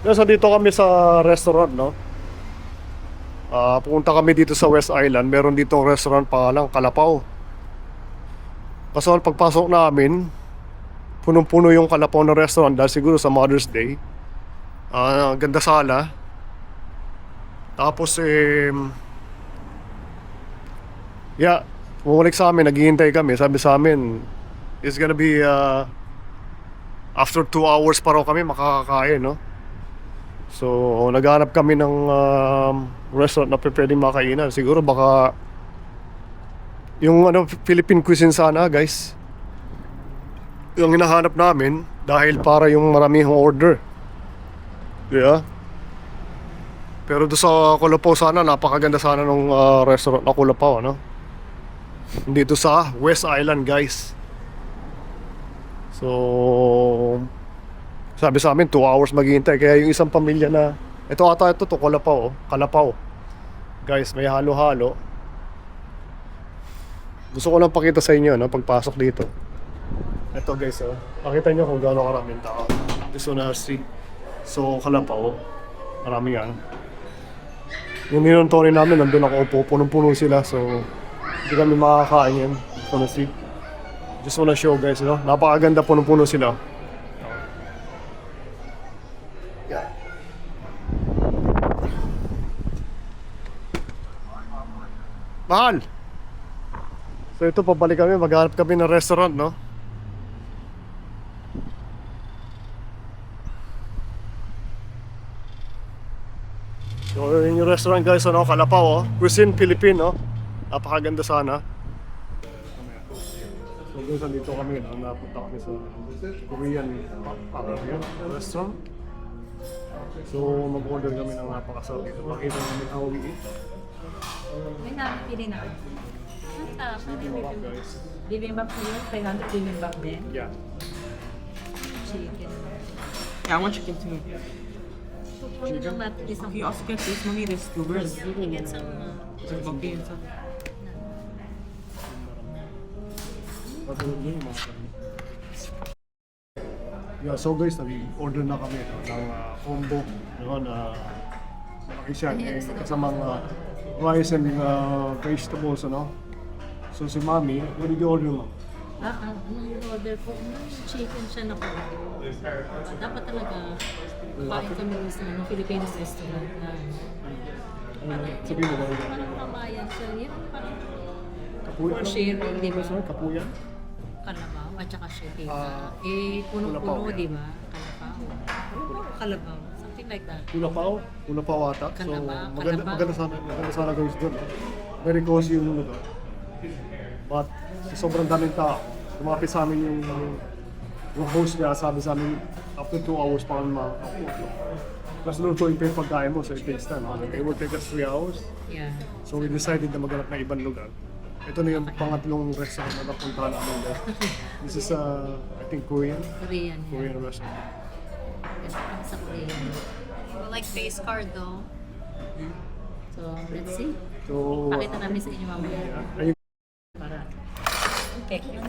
Nasa dito kami sa restaurant, no? Pupunta kami dito sa West Island. Meron dito restaurant pangalang Kalapaw. Kaso pagpasok namin, punong-puno yung Kalapaw na restaurant dahil siguro sa Mother's Day. Ganda sala. Tapos yeah, bumalik sa amin, naghihintay kami. Sabi sa amin, it's gonna be after 2 hours pa raw kami makakakain, no? So, naghanap kami ng restaurant na pwedeng makainan. Siguro baka yung Philippine cuisine sana, guys. Yung hinahanap namin dahil para yung maraming order. Yeah. Pero doon sa Kulapaw sana, napakaganda sana ng restaurant na Kulapaw, ano? Dito sa West Island, guys. So, sabi sa amin 2 hours maghihintay. Kaya yung isang pamilya na ito Kalapaw, oh. Kalapaw. Guys, may halo-halo. Gusto ko lang pakita sa inyo, no, pagpasok dito. Ito, guys, oh. Pakita nyo kung gaano karaming tao. This one street. So, Kalapaw, marami yan. Yung ninontory namin, nandun ako upo, punong-puno sila. So, hindi kami makakain yan. Honestly. Just wanna show, guys, no? Napakaganda, punong-puno sila. Yeah. Mahal! So ito, pabalik kami, maghanap kami ng restaurant, no? So yun yung restaurant, guys, ano, Kalapaw, oh. Cuisine Philippine, no? Napakaganda sana. So guys, dito kami, no? Napunta kami sa Korean restaurant. So mag-order kami ng napakasarap dito. Pakita namin how we eat. May napili na. Ang sarap. Bibimbap, guys. Bibimbap po yun? 500 bibimbap din? Yeah. Chicken. Yeah, I want chicken too. Pupunin lang natin isang You also get this, mommy. There's two birds. You can get some Okay, so. Yeah, so guys, nag-order na kami, no, ng combo, no, na malaki siya, kasamang rice and vegetables, ano. So si Mami, what did you order, Ma'am? ang order ko, chicken siya na po. Dapat talaga kain kami sa Filipino restaurant na Sabihin mo ba? parang kamayan siya. Yan parang Kapuyan? for sharing, di ba? Sorry, Kapuyan? Kalabaw at saka sharing. Kulapaw. Puno-puno, di ba? Kalabaw. Something like that. Kulapaw ata. So Kalabaw. maganda sana guys doon. Very cozy yung lugar. But sobrang daming tao. Lumapit sa amin yung host niya, sabi sa amin after 2 hours pa kami makakapunta. Plus lutuin pa yung pagkain mo, so it takes time. It will take us 3 hours. Yeah. So we decided na maghanap ng ibang lugar. Ito na yung pangatlong restaurant na napunta namin guys. This is I think Korean Korean. restaurant. Ito kami sa Korean. Well, like face card though. So, let's see. So Pakita namin sa inyo mamaya. ayun. Para check yun.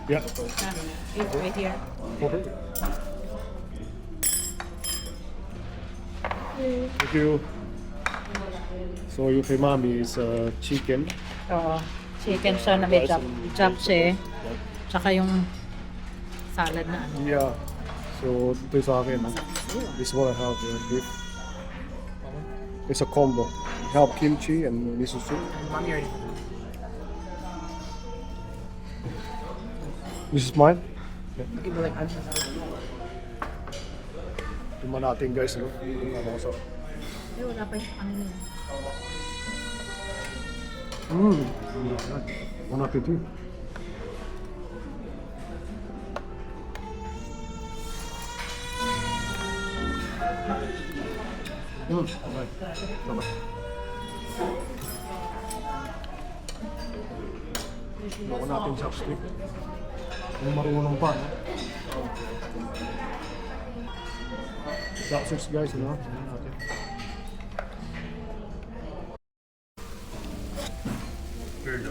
Yeah. It's right here. Okay. Thank you. So yung kay Mami is chicken. Oo. Chicken siya na may chop siya eh. Tsaka yung salad na ano. Yeah. So ito yung sa akin. This is what I have here. Beef. It's a combo. I have kimchi and miso soup. Mommy already. This is mine. Okay, but like, I'm just. Tingnan natin guys. No? Masarap. Eh, wala pa yung ano yun. Bon appétit. Okay. Tama. Bako natin chopstick. Kung marunong pa, no? Chopsticks guys, no? Tingnan natin.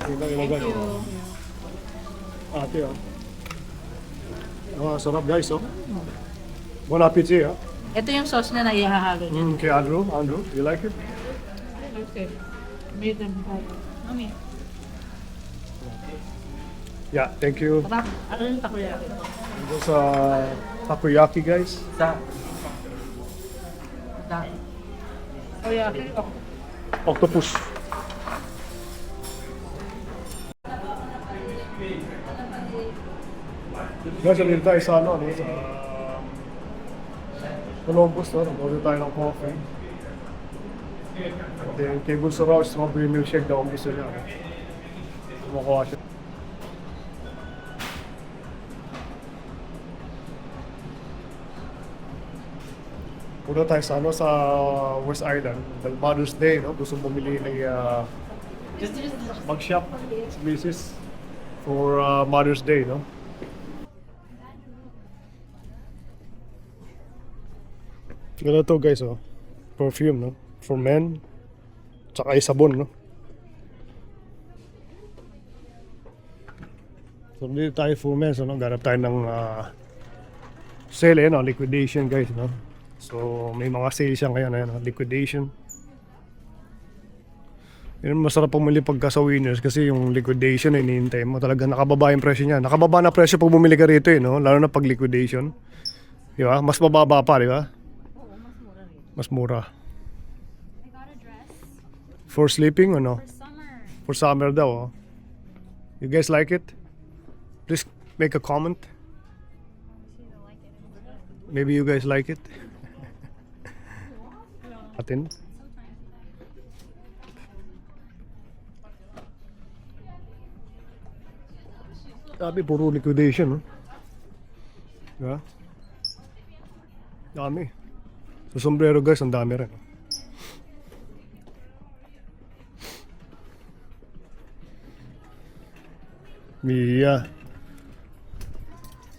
Tingnan ilagay. Thank you. Ate, oh. Sarap guys, oh. Bon appetit, ah. Ito yung sauce na naihahalo niya. Okay, Andrew, you like it? Okay. Medium hot. Mami. Yeah, thank you. Sarap. Ano yung takoyaki? Ito sa takoyaki, guys. Sa Takoyaki. Octopus. Guys, alin tayo sa ano, sa Columbus, no? Order tayo ng coffee. And then, kay Bunso raw, strawberry milkshake daw ang gusto niya. Kumakuha siya. Punta tayo sa ano, sa West Island. Dahil Mother's Day, no? Gusto bumili ng mag-shop sa misis for Mother's Day, no? Ganda to guys, oh. Perfume, no? For men. Tsaka sabon, no? So, dito tayo for men, so, no? Ganap tayo ng sale, no? Liquidation, guys, no? So, may mga sale siya ngayon, no? Liquidation. Yun, masarap pumili pagka sa Winners kasi yung liquidation, hinihintay mo. Talaga nakababa yung presyo niya. Nakababa na presyo pag bumili ka rito, no? Lalo na pag liquidation. Di ba? Mas mababa pa, di ba? Mas mura. I got a dress For sleeping or no? for summer. For summer daw, oh. You guys like it? Please make a comment. Maybe you guys like it. Atin. Sabi, puro liquidation, no? Diba? Dami. Sa sombrero, guys, ang dami rin. Mia.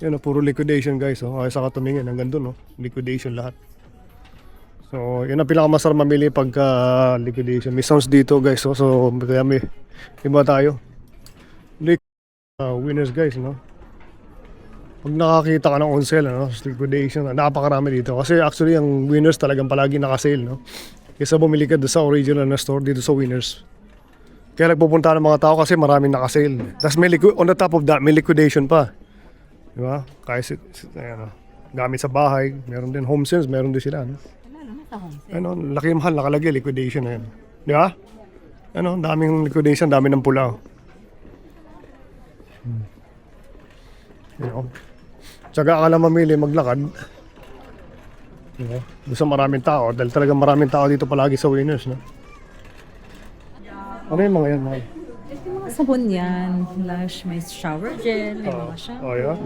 Yan, puro liquidation, guys. Oh. Ay, saka tumingin. Hanggang dun, no? Liquidation lahat. So, yun ang pinakamasarap mamili pagka liquidation. May sounds dito, guys. Oh. So, kaya may iba tayo. Winners, guys, no? Pag nakakita ka ng on sale, no? Liquidation, napakarami dito. Kasi actually, ang Winners talagang palagi naka-sale, no? Kaysa bumili ka doon sa original na store dito sa Winners. Kaya nagpupunta ng mga tao kasi maraming naka-sale. Tapos may on the top of that, may liquidation pa. Di ba? Kaya ano, gamit sa bahay, meron din home sense, meron din sila, no? Lalo na sa home sale. Ano, laki mahal, nakalagay, liquidation na yan. Di ba? Ano, daming liquidation, dami ng pula. You know? Tsaka ka lang mamili, maglakad. You know? Gusto maraming tao, dahil talagang maraming tao dito palagi sa Winners, no? Ano yung mga yan, Mahal? Ito yung mga sabon yan. Lush, may shower gel, may mga shampoo. Oh, yeah.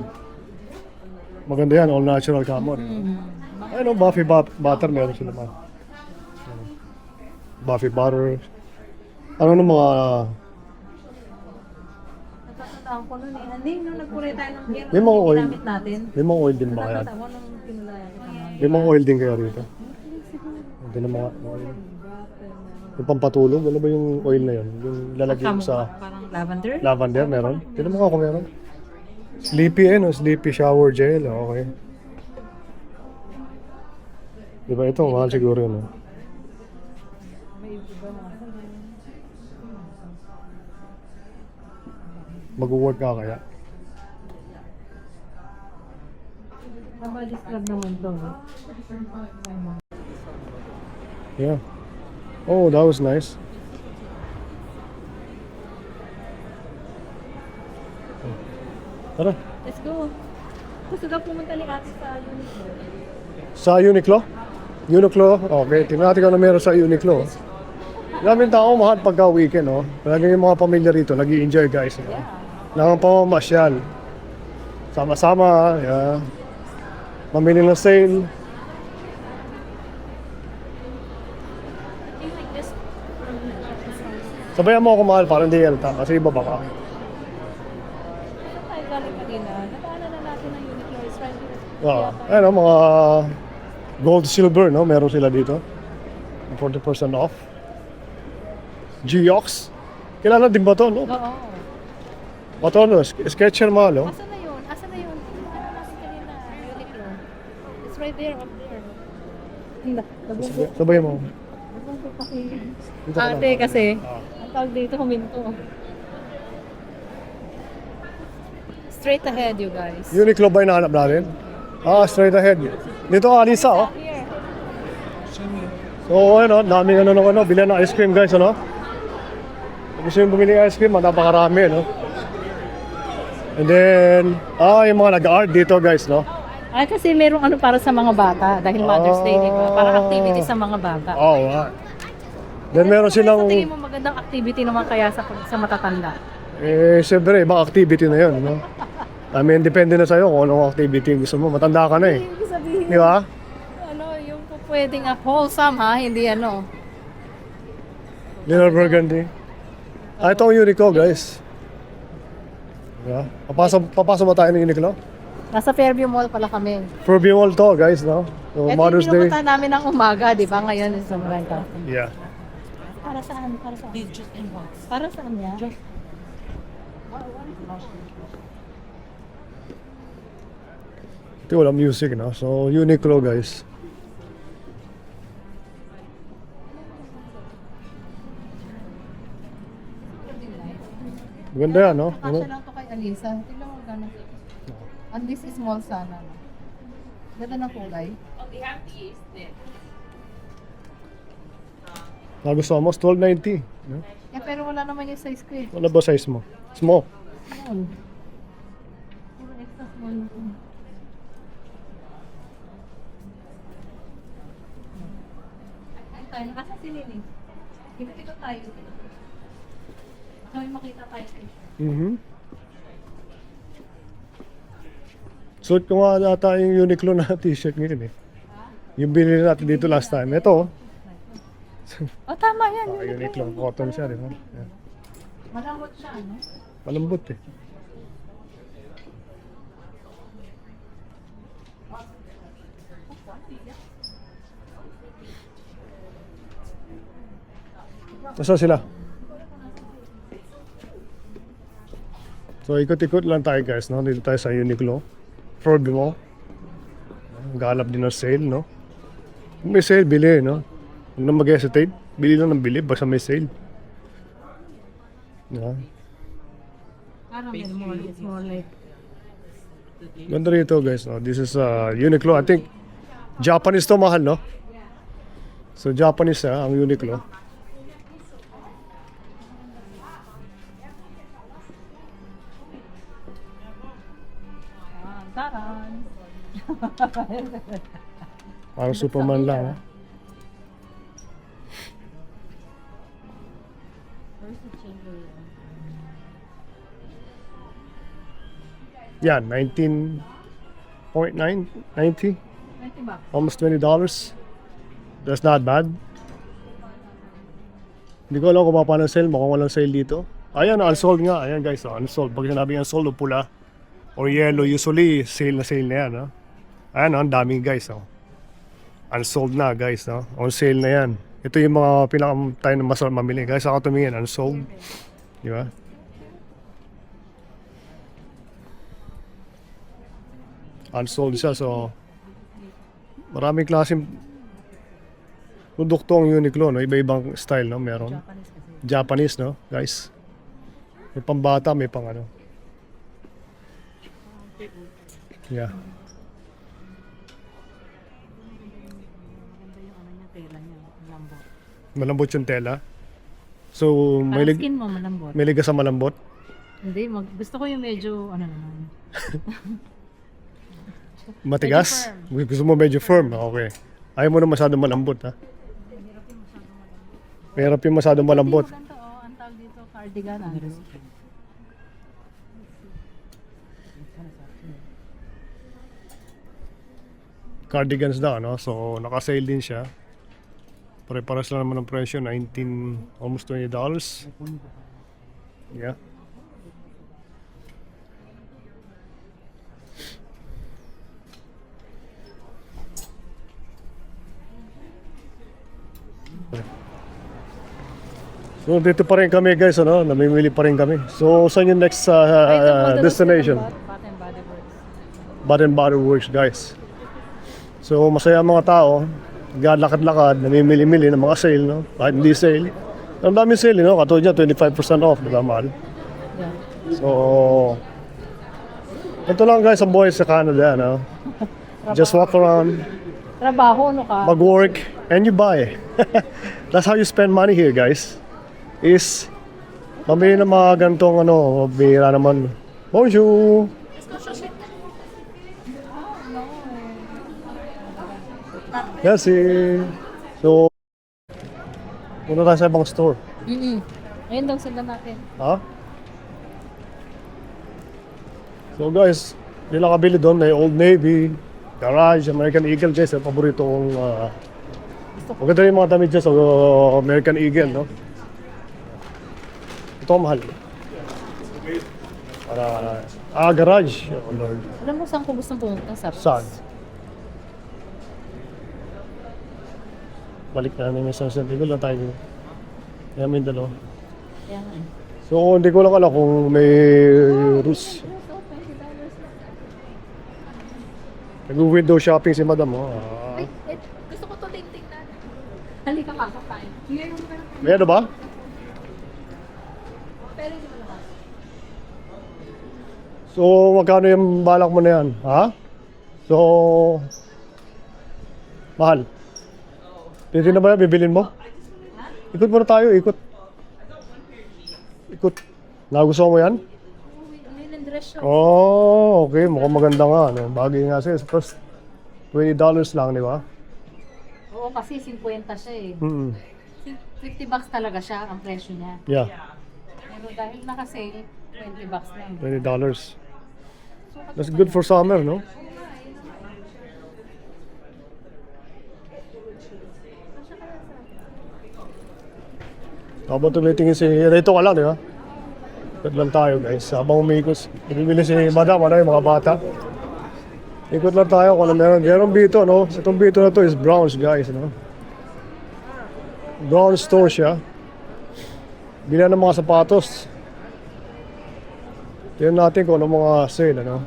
Maganda yan, all natural camo. Ano, Buffy butter, meron sila, man. Buffy butter. Ano ng mga... Natatandaan ko nun eh. Hindi, nung nagpuray tayo ng beer, May mga oil. ginamit natin. May mga oil din ba kaya? Nakita ko nung pinulayan ko naman. May mga oil din kaya rito? Hindi na mga oil. Yung pampatulog, ano ba yung oil na yun? Yung lalagyan mo sa Parang lavender. lavender, meron? Tignan mo nga kung meron. Sleepy no? Sleepy shower gel, okay. Diba ito, mahal siguro yun, no? May iba mga. Mag-work ka kaya? Mabalistrab naman to. Yeah. Oh, that was nice. Tara. Let's go. Gusto daw pumunta ni ate sa Uniqlo. Sa Uniqlo? Uniqlo? Okay, tingnan natin kung ano meron sa Uniqlo. Daming tao mahal pagka weekend, no? Talagang yung mga pamilya rito, nag-i-enjoy, guys. No? Lang pamamasyal. Sama-sama, yeah. Mamili ng sale. Like this. Sabayan mo ako mahal, parang hindi yan kasi iba baka. Saan tayo galing kanina? Nadaanan na natin ang Uniqlo. It's right here. Ano, mga gold, silver, no? Meron sila dito. 40% off. Geox. Kilala din ba to, no? Oo. O to, no? Sketcher mahal, no? Asan na yun? Asan na yun? Ano na si right there, up there. Hindi, nabubo. Sabay mo. Nabubo kasi. Dito ka Ate lang. kasi, Ah. ang tawag dito huminto. Straight ahead, you guys. Uniqlo ba yung nahanap natin? Ah, straight ahead. Dito ka, Alisa, oh. Here. So, ano, daming bilan ng ice cream, guys, ano? Kung gusto yung bumili ng ice cream, napakarami, no? And then, yung mga nag-art dito, guys, no? Ay, kasi merong ano para sa mga bata. Dahil Mother's Day, di ba? Para activity sa mga bata. Oh, Then meron silang, Sa tingin mo magandang activity naman kaya sa matatanda? siyempre, ibang activity na yun, no? I mean, depende na sa'yo kung anong activity yung gusto mo. Matanda ka na eh. Ibig sabihin, Di ba? ano, yung pwedeng wholesome ha, hindi ano. Little Burgundy. Ito ang Uniqlo, guys. Yeah. Papasok ba tayo ng Uniqlo? Nasa Fairview Mall pala kami. Fairview Mall to, guys, no? So, Ito Mother's yung Day. pinupunta namin ng umaga, di ba? Ngayon is umrenta. Yeah. Para saan? Para saan? Please just inbox. Para saan niya? Ito wala music, no? So, Uniqlo, guys. Ganda yan, no? Ano? Kasya lang to kay Alisa. Tingnan mo gano'n. And this is small sana. no? Ganda ng kulay. Nagustuhan mo? 1290. No? Pero wala naman yung size ko eh. Wala ba size mo? Small. Small. Puro extra small na to. Ay tayo, nakasa si Lily. Ikot-ikot tayo. Kami makita tayo. Suot ko nga ata yung Uniqlo na t-shirt ngayon eh. Yung binili natin dito last time. Ito, Oh, tama yan. Uniqlo. Cotton siya, di ba? Yeah. Malambot siya, no? Malambot eh. Nasaan sila? So ikot-ikot lang tayo guys, no? Dito tayo sa Uniqlo. Fairview Mall. Galap din ng sale, no? Kung may sale, bili, no? Huwag na mag-hesitate. Bili lang ng bili, basta may sale. Yeah. Parang more, it's more like Ganda rito guys, no? This is Uniqlo. I think Japanese to mahal, no? So Japanese ang Uniqlo. taran. Parang Superman lang, ha? Where's the chamber? Yan, 19.9, 90, 20 bucks. almost $20. That's not bad. Hindi ko alam kung paano sale, mukhang walang sale dito. Ayan, unsold nga. Ayan guys, unsold. Pag sinabi unsold o pula or yellow, usually sale na yan. No? Ayan, ang daming guys. Oh. Unsold na guys. No? On sale na yan. Ito yung mga tayo na masarap mamili. Guys, ako tumingin, unsold. Di ba? Unsold siya, so maraming klaseng produkto ang Uniqlo, no? Iba-ibang style, no? Meron. Japanese, no? Guys. May pambata, may pang ano. Yeah. Maganda yung ano niya, tela niya. Malambot. Malambot yung tela. So, Parang skin mo malambot. may liga sa malambot. Hindi, gusto ko yung medyo, ano naman. Matigas? Gusto mo medyo firm? Okay. Ayaw mo na masyadong malambot, ha? Mahirap yung masyadong malambot. Hindi, maganda oh. Ang tawag dito, cardigan. Ano? Cardigans daw, no? So, naka-sale din siya. Pare-paras lang naman ang presyo, 19, almost $20. Yeah. So, dito pa rin kami guys, ano? Namimili pa rin kami. So, saan yung next destination? Bath and Body Works. Bath and Body Works, guys. So masaya ang mga tao, lakad-lakad, namimili-mili ng mga sale, no? Kahit hindi sale. Ang daming sale, no? Katulad niya, 25% off, di ba, mahal? Yeah. So, ito lang guys ang buhay sa Canada, no? Just walk around, Trabaho, no ka? mag-work, and you buy. That's how you spend money here, guys. Is, mamili ng mga ganitong, bihira naman. Bonjour! Yes, So, punta tayo sa ibang store. Ayun daw sila natin. Ha? So guys, hindi lang kabili doon. May Old Navy, Garage, American Eagle dyan. Sa paborito kong... maganda rin yung mga damit dyan sa American Eagle, no? Ito ang mahal. Garage. Oh, Lord. Alam mo saan ko gustong pumunta? Sa Saan? Balik na namin sa San Diego lang tayo. Kaya may dalawa. Kaya nga. So, hindi ko lang alam kung may rules. Nag-window shopping si madam, oh. Gusto ko to tingnan. Halika kakakain. May ano ba? Pero hindi mo lakas. So, magkano yung balak mo na yan? Ha? So, mahal. Pwede na ba yan? Bibilin mo? Ikot muna tayo, ikot. Ikot. Nagustuhan mo yan? Linen dress shop. Oh, okay. Mukhang maganda nga. No? Bagay nga siya. First, $20 lang, di ba? Oo, kasi 50 siya eh. Mm-mm. $50 talaga siya ang presyo niya. Yeah, Pero dahil naka-sale, $20 lang. $20. That's good for summer, no? Habang tumitingin dito ka lang, di ba? Ikot lang tayo, guys. Habang umikot, ibibili si madam, yung mga bata. Ikot lang tayo kung ano meron. Meron bito, no? Itong bito na to is Browns, guys, no? Brown store siya. Bilan ng mga sapatos. Tignan natin kung ano mga sale, ano?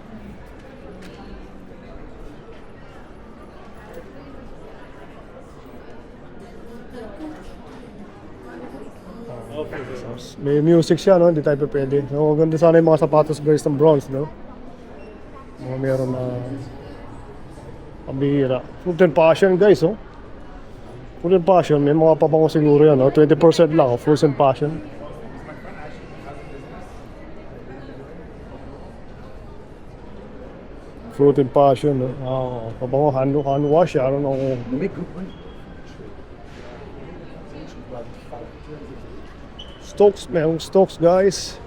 May music siya, no? Hindi tayo pwede. So, ganda sana yung mga sapatos guys ng Bronze, no? Mga meron na pambihira. Fruit and passion, guys, oh. Fruit and passion, may mga pabango siguro yan, no? 20% lang, oh, fruits and passion. Fruit and passion, no? Oh, pabango, hand wash, I don't know. Stokes, mayroong Stokes, guys.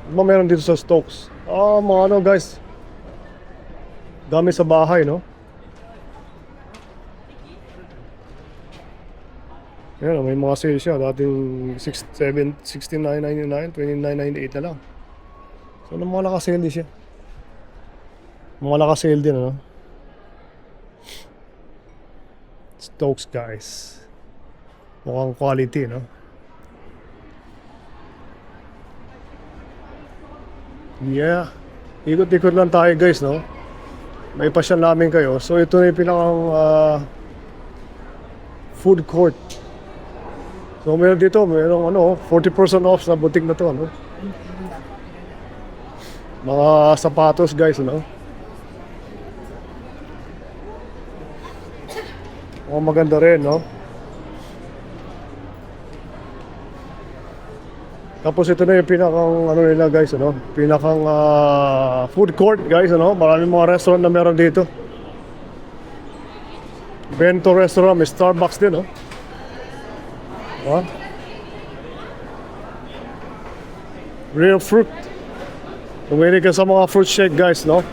Ano meron dito sa Stokes? Mga ano, guys. Gamit sa bahay, no? Yan, may mga sale siya. Dating 16,999, 29,98 na lang. So, mga naka-sale din siya. Mga naka-sale din, ano? Stokes, guys. Mukhang quality, no? Yeah. Ikot-ikot lang tayo, guys, no? May pasyal namin kayo. So, ito na yung pinakang food court. So, meron dito, meron 40% off sa boutique na to, no? Mga sapatos, guys, no? Maganda rin, no? Tapos ito na yung pinakang nila, guys, ano? Pinakang food court, guys, ano? Maraming mga restaurant na meron dito. Bento restaurant, may Starbucks din, no? Real fruit. Tumili ka sa mga fruit shake, guys, no?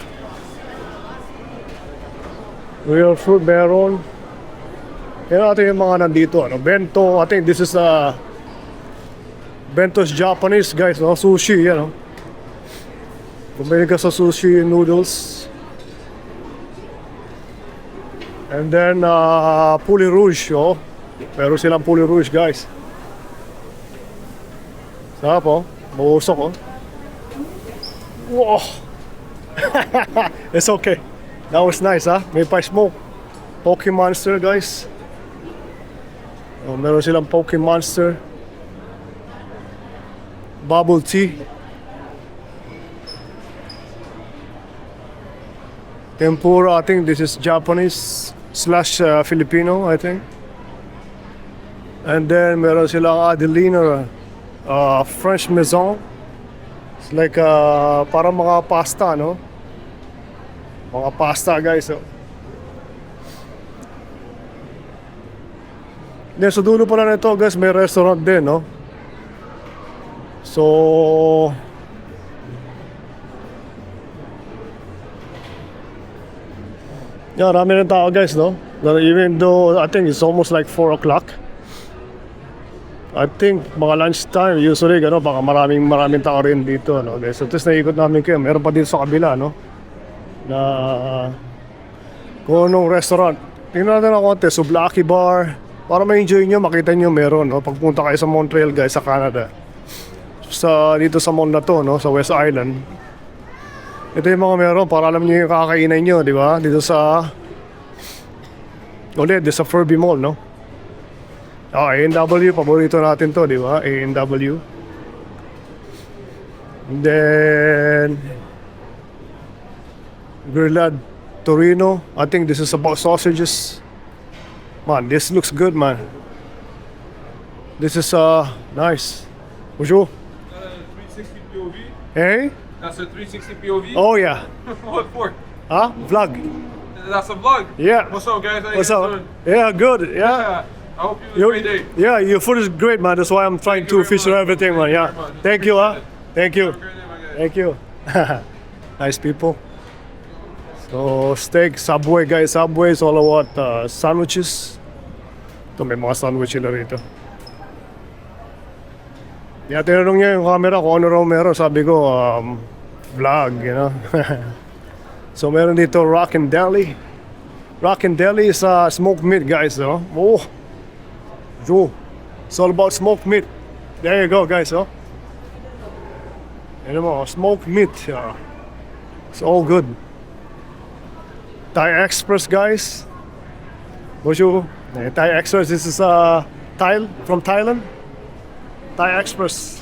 Real fruit, meron. Yan natin yung mga nandito, ano? Bento, I think this is Bento's Japanese, guys, no? Sushi, yan, no? Bumili ka sa sushi noodles. And then, Poulet Rouge, oh. Meron silang Poulet Rouge, guys. Sarap, oh. Mausok, oh. Wow! It's okay. That was nice, ha? May pa-smoke. Poke Monster, guys. Oh, meron silang Poke Monster. Bubble tea. Tempura, I think this is Japanese slash Filipino, I think. And then meron silang Adelina French Maison. It's like parang mga pasta, no? Mga pasta, guys. Oh. Then, sa dulo pala nito, guys, may restaurant din, no? So, yeah, rami rin tao, guys, no? Even though I think it's almost like 4 o'clock. I think mga lunchtime, usually, gano, baka maraming tao rin dito, no? Okay, so, tapos naikot namin kayo. Meron pa dito sa kabila, no? Na kung anong restaurant. Tingnan natin ang konti, Souvlaki Bar. Para ma-enjoy nyo, makita nyo meron, no? Pagpunta kayo sa Montreal, guys, sa Canada. Dito sa mall na to, no? Sa West Island. Ito yung mga meron para alam nyo yung kakainan nyo, di ba? Dito sa dito sa Furby Mall, no? A&W, paborito natin to, di ba? A&W. And then Grillad Torino. I think this is about sausages. Man, this looks good, man. This is nice. Bonjour. 360 POV? Hey? That's a 360 POV? Oh yeah. What for? Huh? Vlog. That's a vlog? Yeah. What's up, guys? How you What's guys up? doing? Yeah, good. Yeah. Yeah. I hope you have a great day. Yeah, your food is great, man. That's why I'm trying to you very feature much. everything, man. Thank you Yeah. very much. Thank you, huh? Appreciate it. Thank you. Have a great day, my guy. Thank you. Nice people. So, steak, Subway, guys. Subway is all about sandwiches. Ito, may mga sandwich sila rito. Yeah, tinanong niya yung camera kung ano raw meron. Sabi ko, vlog, you know. So, meron dito Rock and Deli. Rock and Deli is smoked meat, guys. Oh, oh. It's all about smoked meat. There you go, guys. Oh. Ano mo, smoked meat. It's all good. Thai Express, guys. Bonjour. Thai Express. This is from Thailand. Thai Express.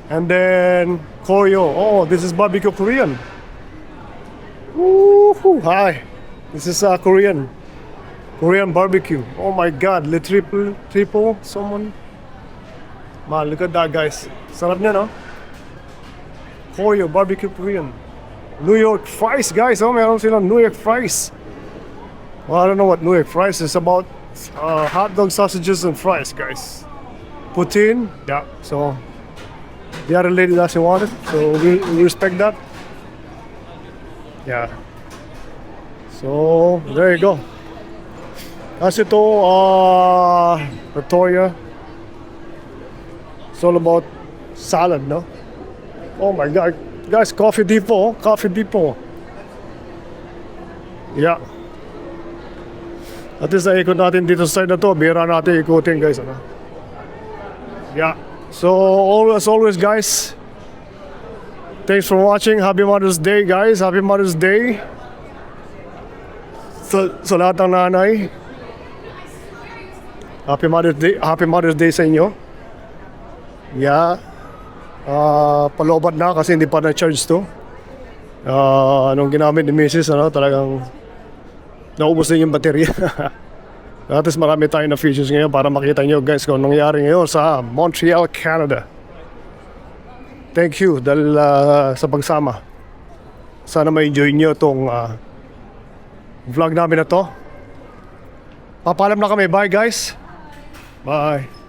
And then Koryo. Oh, this is barbecue Korean. Woo-hoo. Hi. This is Korean barbecue. Oh my God, the triple someone. Man, look at that, guys. Sarap niya, no? Koryo barbecue Korean. New York fries, guys. Oh, meron silang New York fries. Well, I don't know what New York fries is about. Hot dog, sausages, and fries, guys. Poutine, yeah. So the other lady doesn't want it, so we respect that. Yeah. So there you go. Kasi ito, Victoria. It's all about salad, no? Oh my God, guys, Coffee Depot, Coffee Depot. Yeah. At least naikot natin dito sa side na to. Bira natin ikutin, guys. Ano? Yeah. So, as always, guys, thanks for watching. Happy Mother's Day, guys. Happy Mother's Day. Sa lahat ng nanay. Happy Mother's Day sa inyo. Yeah. Palobat na kasi hindi pa na-charge to. Anong ginamit ni Mrs. Ano, talagang naubos na yung baterya. At least marami tayo na features ngayon para makita nyo, guys, kung nangyari ngayon sa Montreal, Canada. Thank you dahil sa pagsama. Sana ma-enjoy nyo itong vlog namin na to. Papalam na kami. Bye, guys. Bye.